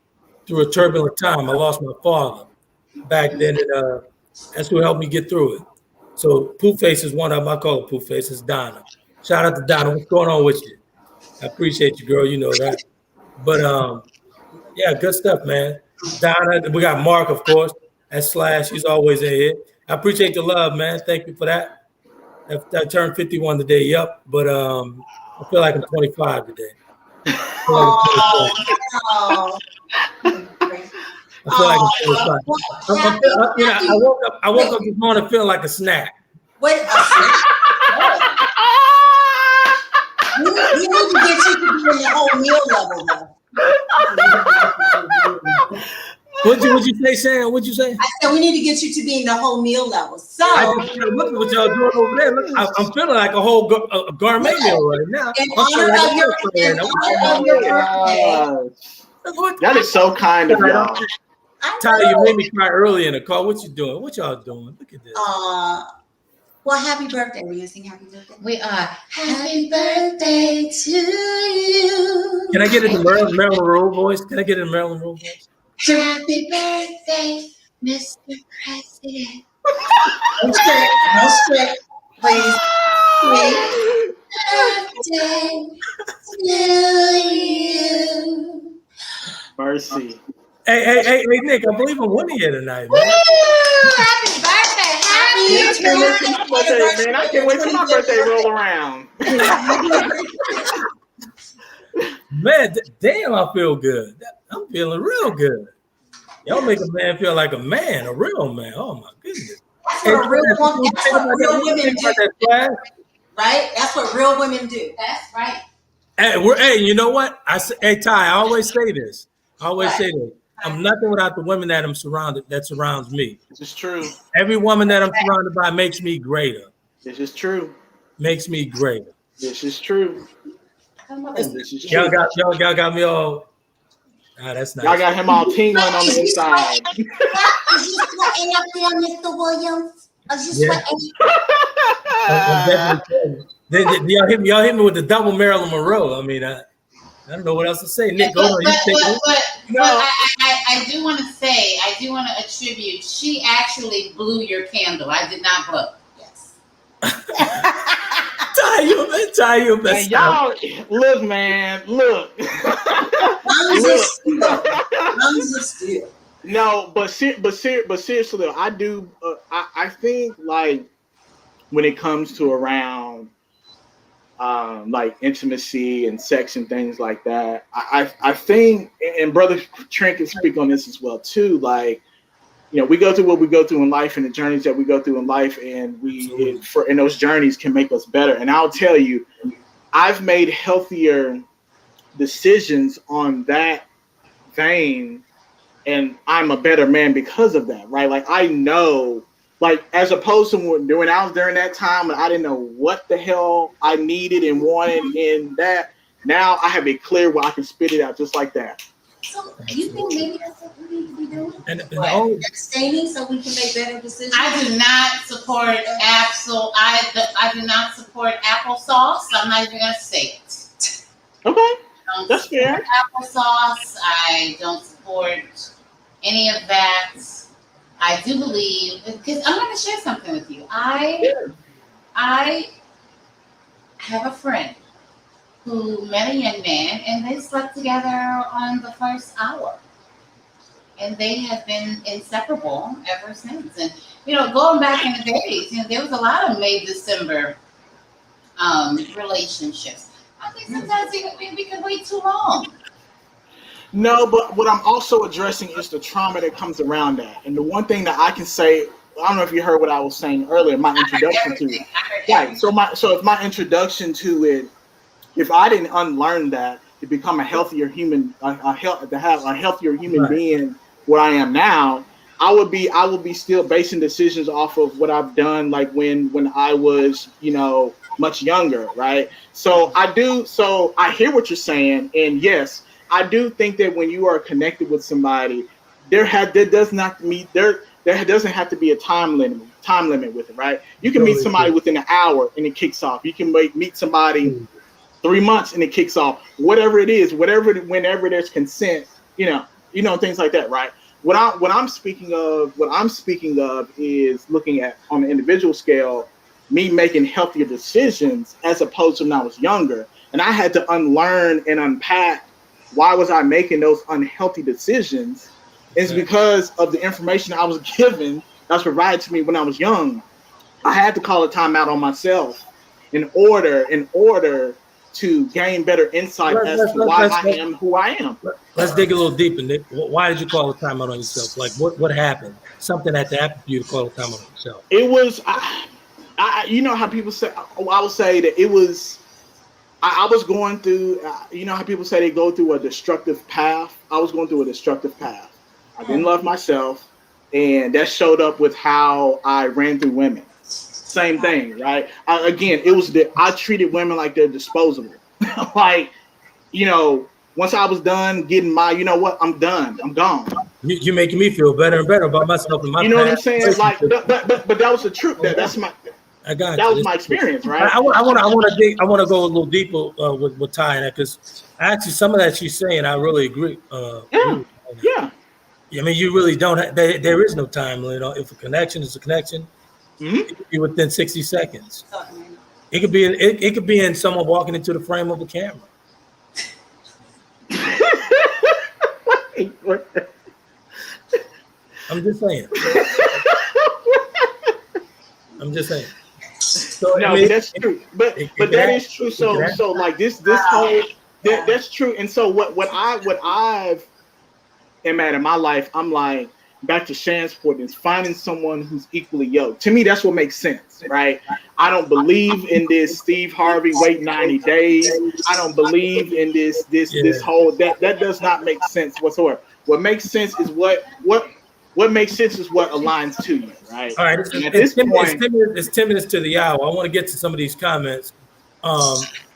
S2: through a turbulent time. I lost my father back then, and that's who helped me get through it. So Pooh Face is one of them. I call it Pooh Face. It's Donna. Shout out to Donna. What's going on with you? I appreciate you, girl. You know that. But yeah, good stuff, man. Donna, we got Mark, of course. That's Slash. He's always in here. I appreciate the love, man. Thank you for that. I turned 51 today. Yep. But I feel like I'm 25 today. I feel like I'm 25. I woke up this morning feeling like a snack.
S6: What? We need to get you to be in the whole meal level, though.
S2: What'd you say, Sam? What'd you say?
S6: I said we need to get you to be in the whole meal level. So
S2: look at what y'all doing over there. Look, I'm feeling like a whole gourmet meal right now.
S6: In honor of your birthday.
S3: That is so kind of y'all.
S2: Ty, you made me cry early in the call. What you doing? What y'all doing? Look at this.
S6: Well, happy birthday. Were you sing happy birthday?
S5: We are happy birthday to you.
S2: Can I get it in Marilyn Monroe voice? Can I get it in Marilyn Monroe voice?
S5: Happy birthday, Mr. President.
S6: No strict, please.
S5: Birthday to you.
S3: Mercy.
S2: Hey, Nick, I believe I'm winning here tonight, man.
S5: Woo! Happy birthday.
S3: Man, I can't wait till my birthday roll around.
S2: Man, damn, I feel good. I'm feeling real good. Y'all make a man feel like a man, a real man. Oh, my goodness.
S6: That's what real women do. Right? That's what real women do.
S5: That's right.
S2: Hey, you know what? Hey, Ty, I always say this. I'm nothing without the women that surrounds me. This
S3: is true.
S2: Every woman that I'm surrounded by makes me greater.
S3: This is true.
S2: Makes me greater.
S3: This is true.
S2: Y'all got me all. That's nice.
S3: Y'all got him all tingling on the inside.
S6: Are you sweating up there, Mr. Williams? Are you sweating?
S2: I'm definitely. Y'all hit me with the double Marilyn Monroe. I mean, I don't know what else to say. Nick, go on.
S5: I do want to say, I do want to attribute, she actually blew your candle. I did not blow. Yes.
S2: Ty, you best.
S3: Y'all, look, man, look. No, but seriously, I do. I think like when it comes to around like intimacy and sex and things like that, I think, and Brother Trent can speak on this as well too. Like, you know, we go through what we go through in life and the journeys that we go through in life, and and those journeys can make us better. And I'll tell you, I've made healthier decisions on that vein, and I'm a better man because of that, right? Like, I know, like, as opposed to when I was during that time and I didn't know what the hell I needed and wanted in that, now I have it clear where I can spit it out just like that.
S6: So you think maybe that's what we need to be doing?
S2: And
S6: Abstaining so we can make better decisions?
S5: I do not support I do not support applesauce. I'm not even gonna say it.
S3: Okay, that's fair.
S5: Applesauce. I don't support any of that. I do believe, because I'm going to share something with you. I have a friend who met a young man, and they slept together on the first hour. And they have been inseparable ever since. And, going back in the days, there was a lot of May-December relationships. I think sometimes we can wait too long.
S3: No, but what I'm also addressing is the trauma that comes around that. And the one thing that I can say, I don't know if you heard what I was saying earlier, my introduction to it. Right. So if my introduction to it, if I didn't unlearn that to become a healthier human, to have a healthier human being, what I am now, I would be still basing decisions off of what I've done, like when I was, much younger, right? So I hear what you're saying, and yes, I do think that when you are connected with somebody, there doesn't have to be a time limit with it, right? You can meet somebody within an hour and it kicks off. You can meet somebody 3 months and it kicks off. Whatever it is, whenever there's consent, things like that, right? What I'm speaking of is looking at on an individual scale, me making healthier decisions as opposed to when I was younger, and I had to unlearn and unpack. Why was I making those unhealthy decisions? It's because of the information I was given that was provided to me when I was young. I had to call a timeout on myself in order to gain better insight as to why I am who I am.
S2: Let's dig a little deeper, Nick. Why did you call a timeout on yourself? Like what happened? Something had to happen for you to call a timeout on yourself.
S3: It was, how people say, I would say that it was, I was going through, how people say they go through a destructive path. I was going through a destructive path. I didn't love myself, and that showed up with how I ran through women. Same thing, right? I treated women like they're disposable. Once I was done getting my, I'm done. I'm gone.
S2: You're making me feel better and better about myself and my
S3: what I'm saying? Like, but that was the truth. That's my.
S2: I got
S3: that was my experience, right?
S2: I want to go a little deeper with Ty in that, because actually some of that she's saying I really agree.
S3: Yeah.
S2: I mean, you really don't. There is no time limit. If a connection is a connection, it could be within 60 seconds. It could be in someone walking into the frame of a camera. I'm just saying. So,
S3: no, but that's true. But that is true. So like this whole that's true. And so what I've am at in my life, I'm like, back to Shan's point, is finding someone who's equally yoked. To me, that's what makes sense, right? I don't believe in this Steve Harvey wait 90 days. I don't believe in this whole that does not make sense whatsoever. What makes sense is what makes sense is what aligns to you, right?
S2: All right. It's 10 minutes to the hour. I want to get to some of these comments.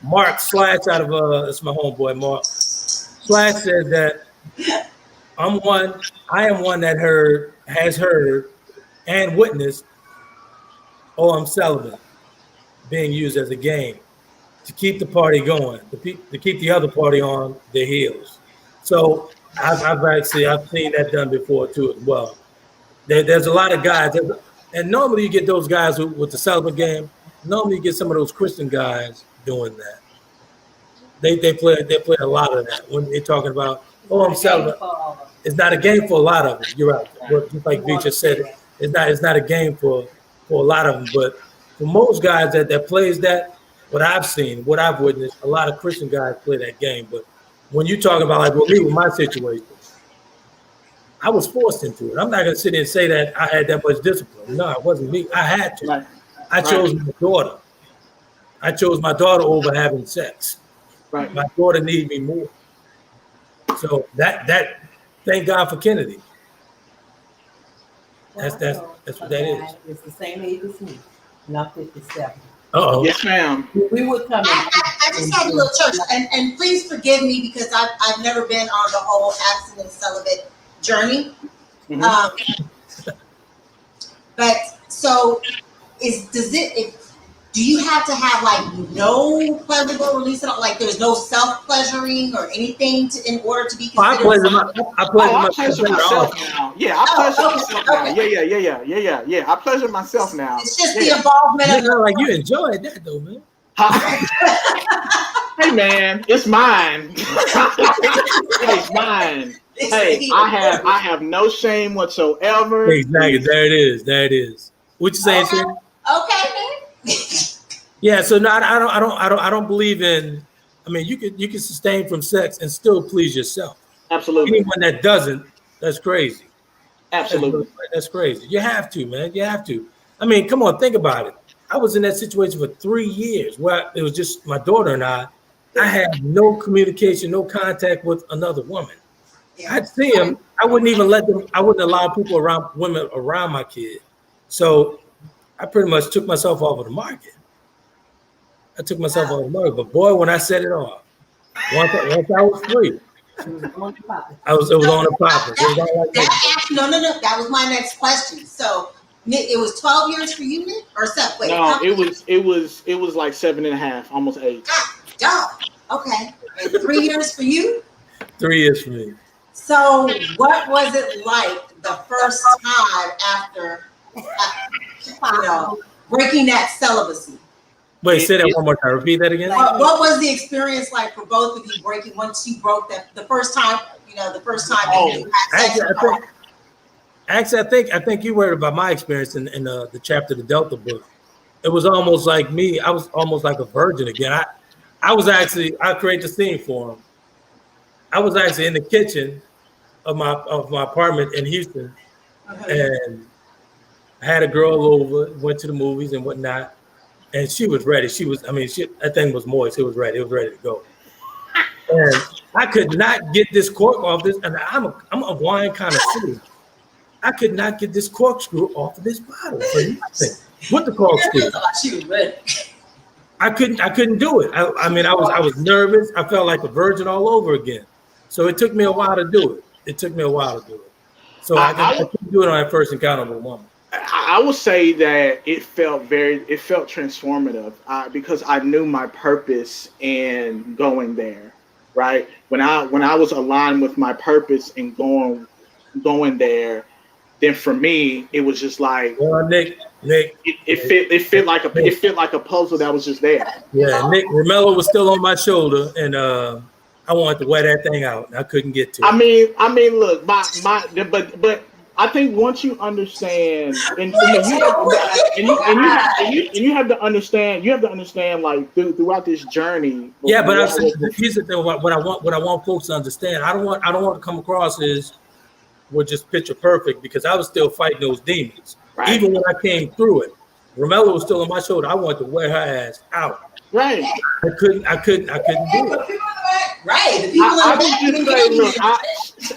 S2: Mark Slash out of it's my homeboy Mark Slash said that I am one that has heard and witnessed I'm celibate being used as a game to keep the party going, to keep the other party on their heels. So I've seen that done before too as well. There's a lot of guys, and normally you get those guys with the celibate game. Normally you get some of those Christian guys doing that. They play a lot of that when they're talking about I'm celibate. It's not a game for a lot of them. You're right. Just like V just said, it's not a game for a lot of them. But for most guys that plays that, what I've seen, what I've witnessed, a lot of Christian guys play that game. But when you talk about like with my situation, I was forced into it. I'm not gonna sit there and say that I had that much discipline. No, it wasn't me. I had to. Right. I chose my daughter. I chose my daughter over having sex.
S3: Right.
S2: My daughter needed me more. So that thank God for Kennedie. That's what that is.
S9: It's the same age as me. Not 57.
S2: Uh-oh.
S3: Yes, ma'am.
S9: We would come in.
S6: I just had a little church, and please forgive me because I've never been on the whole abstinence celibate journey.
S3: Mm-hmm.
S6: But so do you have to have like no pleasurable release at all? Like there's no self-pleasuring or anything in order to be considered?
S3: I pleasure myself now. Yeah, I pleasure myself now. Yeah. I pleasure myself now.
S6: It's just the involvement of
S2: like you enjoyed that though, man.
S3: Hey man, it's mine. It's mine. Hey, I have no shame whatsoever.
S2: Exactly. There it is. What you saying, Trent?
S6: Okay, man.
S2: Yeah. So no, I don't believe in. I mean, you can sustain from sex and still please yourself.
S3: Absolutely.
S2: Anyone that doesn't, that's crazy.
S3: Absolutely.
S2: That's crazy. You have to, man. You have to. I mean, come on, think about it. I was in that situation for 3 years where it was just my daughter and I had no communication, no contact with another woman. I'd see them. I wouldn't even I wouldn't allow women around my kid. So I pretty much took myself off of the market. But boy, when I set it off, once I was free, it was on the popping.
S6: No. That was my next question. So Nick, it was 12 years for you, Nick? Or seven? Wait,
S3: no, it was like 7.5, almost 8.
S6: Dog. Okay. And 3 years for you?
S2: 3 years for me.
S6: So what was it like the first time after breaking that celibacy?
S2: Wait, say that one more time. Repeat that again.
S6: What was the experience like for both of you breaking once you broke that the first time you had sex?
S2: Actually, I think you worried about my experience in the chapter the Delta book. It was almost like me. I was almost like a virgin again. I created the scene for him. I was actually in the kitchen of my apartment in Houston, and I had a girl over, went to the movies and whatnot, and she was ready. That thing was moist. It was ready. It was ready to go. And I could not get this cork off this, and I'm a wine connoisseur. I could not get this corkscrew off of this bottle. What the corkscrew? I couldn't do it. I was nervous. I felt like a virgin all over again. So it took me a while to do it. So I couldn't do it on that first encounter with a woman.
S3: I would say that it felt transformative because I knew my purpose in going there, right? When I was aligned with my purpose in going there, then for me it was just like,
S2: well, Nick,
S3: it felt like a puzzle that was just there.
S2: Yeah, Nick Romello was still on my shoulder, and I wanted to wear that thing out, and I couldn't get to it.
S3: I mean, look, but I think once you understand, and you have to understand, like throughout this journey.
S2: Yeah, but here's the thing: what I want folks to understand. I don't want to come across as we're just picture perfect, because I was still fighting those demons. Right. Even when I came through it, Romello was still on my shoulder. I wanted to wear her ass out.
S3: Right.
S2: I couldn't do it.
S6: Right.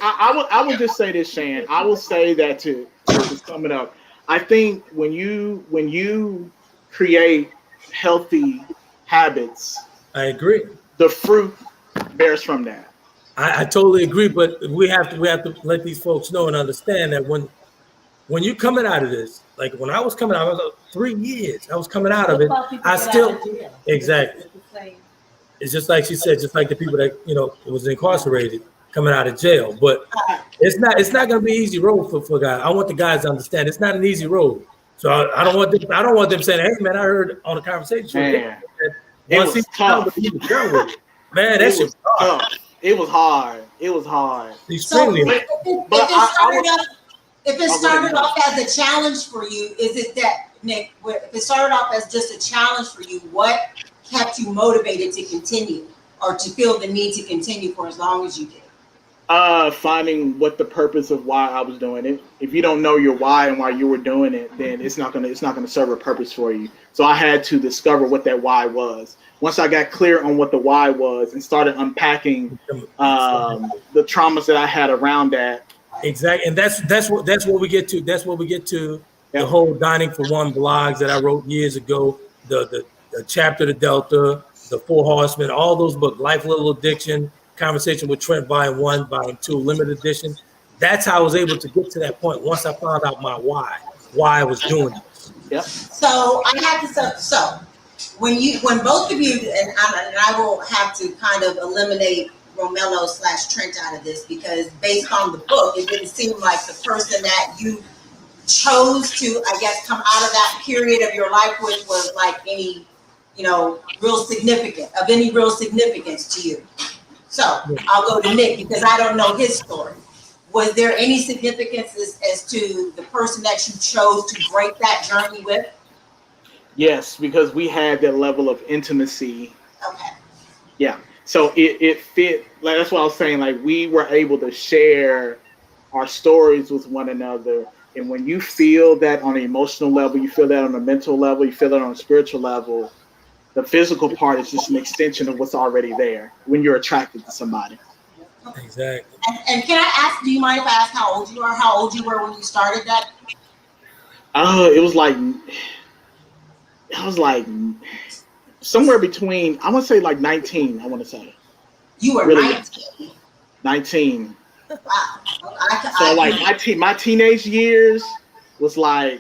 S3: I would just say this, Shan. I will say that to sum it up. I think when you create healthy habits,
S2: I agree.
S3: The fruit bears from that.
S2: I totally agree, but we have to let these folks know and understand that when you're coming out of this, like when I was coming out, I was 3 years. I was coming out of it. I still exactly. It's just like she said, just like the people that was incarcerated coming out of jail. But it's not going to be an easy road for guys. I want the guys to understand it's not an easy road. So I don't want them saying, "Hey man, I heard on the conversation."
S3: Man, it was tough.
S2: Man, that shit was tough.
S3: It was hard.
S2: Extremely
S3: hard.
S6: If it started off as a challenge for you, is it that, Nick, if it started off as just a challenge for you, what kept you motivated to continue or to feel the need to continue for as long as you did?
S3: Finding what the purpose of why I was doing it. If you don't know your why and why you were doing it, then it's not gonna serve a purpose for you. So I had to discover what that why was. Once I got clear on what the why was and started unpacking the traumas that I had around that.
S2: Exactly, and that's what we get to. That's what we get to. The whole Dining for One blogs that I wrote years ago. The chapter, the Delta, The Four Horsemen, all those books, Life, Little Addiction, Conversation with Trent, Volume 1, Volume 2, Limited Edition. That's how I was able to get to that point once I found out my why I was doing this.
S3: Yep.
S6: So I have to say, so when both of you, and I will have to kind of eliminate Romello/Trent out of this, because based on the book, it didn't seem like the person that you chose to, I guess, come out of that period of your life with was like any, real significance to you. So I'll go to Nick because I don't know his story. Was there any significance as to the person that you chose to break that journey with?
S3: Yes, because we had that level of intimacy.
S6: Okay.
S3: Yeah. So it fit. Like, that's what I was saying. Like, we were able to share our stories with one another. And when you feel that on an emotional level, you feel that on a mental level, you feel that on a spiritual level, the physical part is just an extension of what's already there when you're attracted to somebody.
S2: Exactly.
S6: And can I ask, do you mind if I ask how old you are? How old you were when you started that?
S3: It was like somewhere between, I want to say like 19, I want to say.
S6: You were
S3: really
S6: 19?
S3: 19.
S6: Wow.
S3: So like my teenage years was like,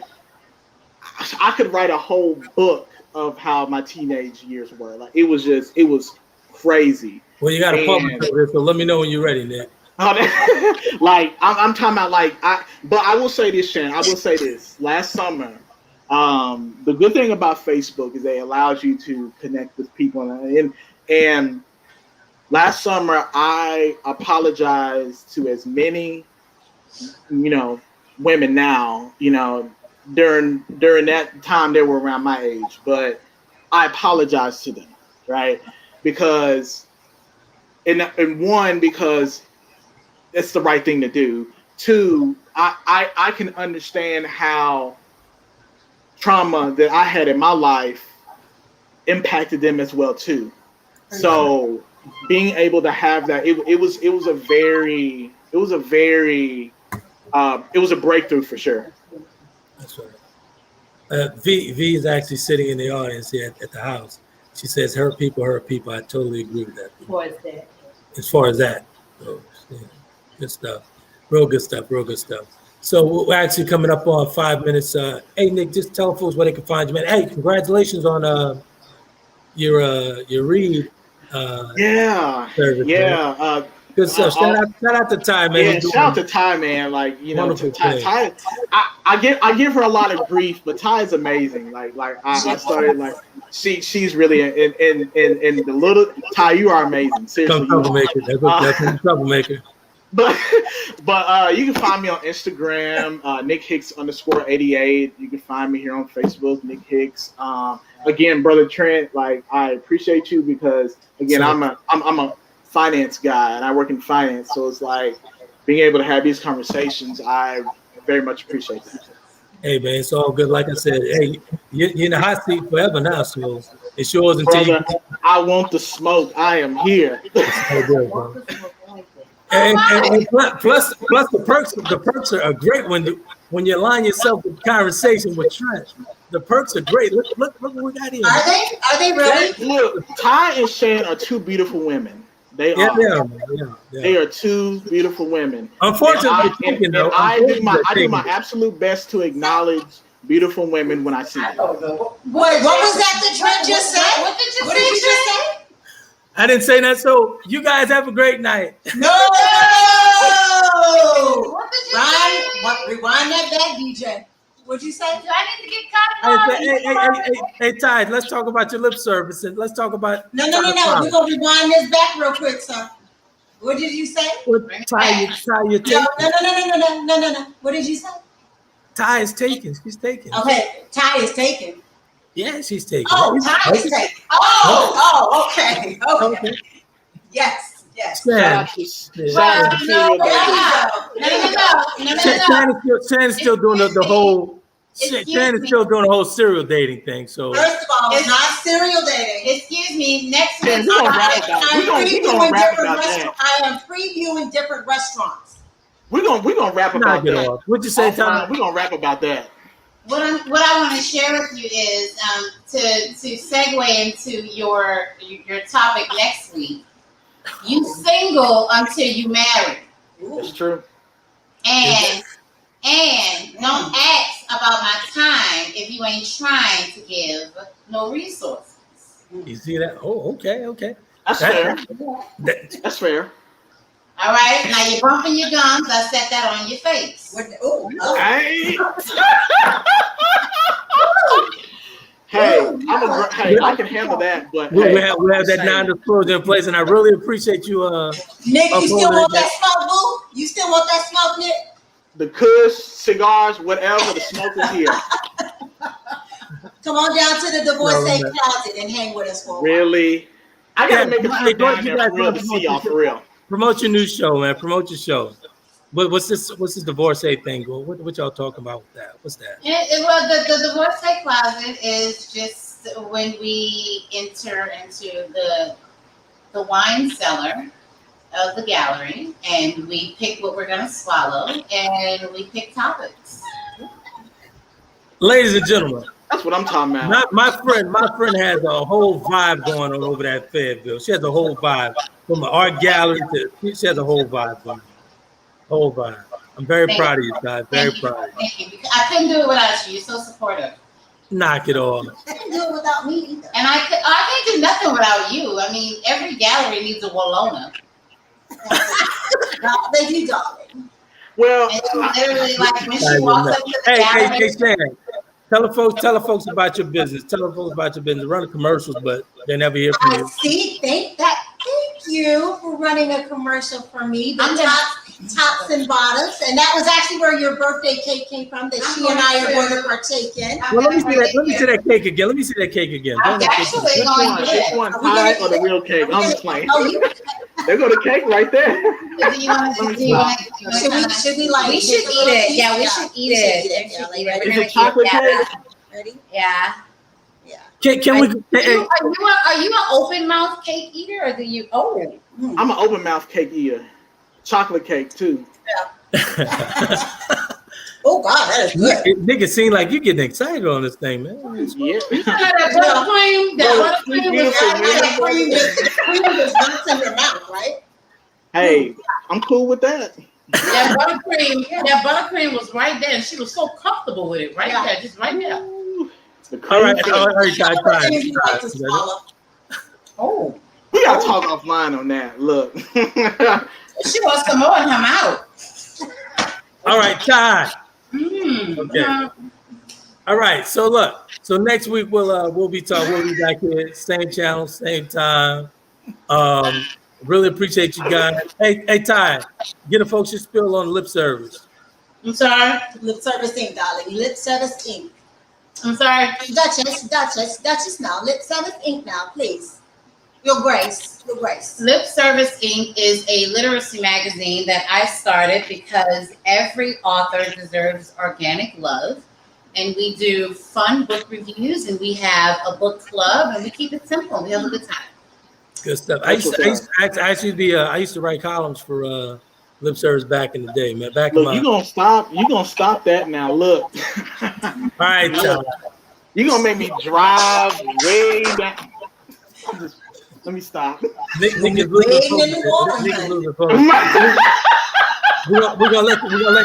S3: I could write a whole book of how my teenage years were. Like, it was crazy.
S2: Well, you got to publish this, so let me know when you're ready, Nick.
S3: Like, I'm talking about but I will say this, Shannon. I will say this. Last summer, the good thing about Facebook is it allows you to connect with people. And last summer, I apologized to as many, women now, during that time they were around my age, but I apologized to them, right? Because, and one, because it's the right thing to do. Two, I can understand how trauma that I had in my life impacted them as well too. So being able to have that, it was a breakthrough for sure.
S2: That's right. V is actually sitting in the audience here at the house. She says, her people. I totally agree with that. As far as that. So, yeah, good stuff. Real good stuff. So we're actually coming up on 5 minutes. Hey, Nick, just tell folks where they can find you, man. Hey, congratulations on your read. Service,
S3: yeah.
S2: Good stuff. Shout out to Ty, man.
S3: Yeah, shout out to Ty, man. Like, Ty, I give her a lot of grief, but Ty is amazing. I started she's really in the little Ty. You are amazing. Seriously,
S2: troublemaker. That's a troublemaker.
S3: But you can find me on Instagram, Nick Hicks _88. You can find me here on Facebook, Nick Hicks. Again, brother Trent, I appreciate you because again, I'm a finance guy and I work in finance, so it's like being able to have these conversations. I very much appreciate that.
S2: Hey man, it's all good. Like I said, hey, you're in the hot seat forever now, so it's yours until
S3: Brother, I want the smoke. I am here.
S2: And plus the perks are great when you align yourself with conversation with Trent. The perks are great. Look what we got here.
S6: Are they really?
S3: Look, Ty and Shan are two beautiful women. They are. They are two beautiful women.
S2: Unfortunately,
S3: I do my absolute best to acknowledge beautiful women when I see them.
S6: What was that Trent just said? What did you just say?
S2: I didn't say that. So you guys have a great night.
S6: No. Rewind that back, DJ. What'd you say?
S5: Do I need to get coffee?
S2: Hey, Ty, let's talk about your lip service and let's talk about.
S6: No. We're gonna rewind this back real quick, sir. What did you say?
S2: Ty, you're taking.
S6: No. What did you say?
S2: Ty is taken. She's taken.
S6: Okay, Ty is taken.
S2: Yeah, she's taken.
S6: Oh, Ty is taken. Oh, okay. Yes.
S2: Shan is still doing the whole. Shan is still doing the whole serial dating thing. So
S6: first of all, it's not serial dating.
S5: Excuse me. Next week,
S6: I am previewing different restaurants.
S3: We're gonna rap about that.
S2: What'd you say, Tom?
S3: We're gonna rap about that.
S5: what I want to share with you is to segue into your topic next week. You single until you marry.
S3: That's true.
S5: And don't ask about my time if you ain't trying to give no resources.
S2: You see that? Oh, okay.
S3: That's fair. That's fair.
S5: All right, now you're bumping your gums. I set that on your face.
S3: Hey, I can handle that, but
S2: we have that non-disclosure in place, and I really appreciate you.
S6: Nick, you still want that smoke, boo? You still want that smoke, Nick?
S3: The Kush, cigars, whatever, the smoke is here.
S6: Come on down to the divorcee closet and hang with us for a while.
S3: Really? I gotta make a trip down there for real to see y'all for real.
S2: Promote your new show, man. Promote your show. What's this divorcee thing? What y'all talking about with that? What's that?
S5: Well, the divorcee closet is just when we enter into the wine cellar of the gallery, and we pick what we're going to swallow, and we pick topics.
S2: Ladies and gentlemen,
S3: that's what I'm talking about.
S2: My friend has a whole vibe going on over there at Fayetteville. She has a whole vibe from the art gallery to she has a whole vibe going on. Whole vibe. I'm very proud of you, guys. Very proud of you.
S5: Thank you. I couldn't do it without you. You're so supportive.
S2: Knock it off.
S6: I can do it without me either.
S5: And I can't do nothing without you. I mean, every gallery needs a Walona.
S6: They do, darling.
S3: Well,
S5: and literally, like when she walks up to the gallery.
S2: Hey, Shan. Tell the folks about your business. Tell the folks about your business. Run the commercials, but they never hear from you.
S6: Thank you for running a commercial for me. Tops and bottoms, and that was actually where your birthday cake came from. That she and I are going to partake in.
S2: Well, let me see that cake again. Let me see that cake again.
S5: Actually,
S3: which one, pie or the real cake? I'm just playing. There go the cake right there.
S6: Should we like?
S5: We should eat it. Yeah, we should eat it.
S3: Is it chocolate cake?
S6: Ready?
S5: Yeah.
S2: Can we?
S5: Are you an open mouth cake eater, or do you? Oh,
S3: I'm an open mouth cake eater. Chocolate cake too.
S6: Oh God, that is good.
S2: Nigga, seem like you getting excited on this thing, man.
S5: Yeah. That buttercream. That
S6: buttercream is not in your mouth, right?
S3: Hey, I'm cool with that.
S5: That buttercream was right there, and she was so comfortable with it, right there, just right there.
S2: All right,
S5: Oh.
S3: We gotta talk offline on that. Look.
S5: She wants some more in her mouth.
S2: All right, Ty. Okay. All right. So look. So next week we'll be back here, same channel, same time. Really appreciate you guys. Hey, Ty, get a folks your spill on lip service.
S5: I'm sorry.
S6: Lip service Inc., darling. Lip service Inc.
S5: I'm sorry.
S6: Duchess now. Lip service Inc. now, please. Your Grace.
S5: Lip Service Inc. is a literacy magazine that I started because every author deserves organic love. And we do fun book reviews, and we have a book club, and we keep it simple. We have a good time.
S2: Good stuff. I used to write columns for Lip Service back in the day, man.
S3: You gonna stop that now. Look.
S2: All right,
S3: you're gonna make me drive way back. Let me stop.
S2: We're gonna let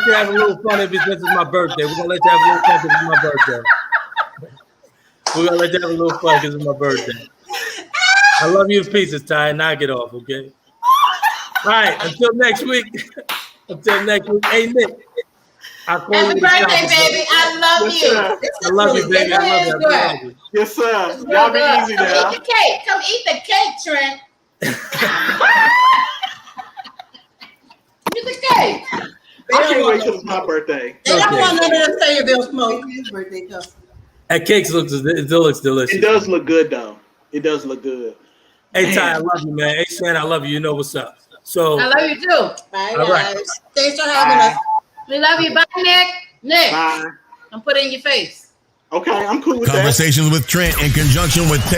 S2: you have a little fun if it's my birthday. We're gonna let you have a little fun because it's my birthday. We're gonna let you have a little fun because it's my birthday. I love you to pieces, Ty. Knock it off, okay? All right. Until next week. Hey, Nick.
S5: Happy birthday, baby. I love you.
S2: I love you, baby. I love you.
S3: Yes, sir. Y'all be easy now.
S5: Eat the cake. Come eat the cake, Trent. Eat the cake.
S3: I can't wait till it's my birthday.
S6: They don't want none of them Fayetteville smoke. His birthday comes.
S2: That cake looks delicious.
S3: It does look good, though. It does look good.
S2: Hey, Ty, I love you, man. Hey, Shan, I love you. You know what's up. So
S5: I love you too.
S6: Bye, guys. Thanks for having us.
S5: We love you. Bye, Nick.
S3: Bye.
S5: I'm putting in your face.
S3: Okay, I'm cool with that.
S1: Conversations with Trent in conjunction with Taylor.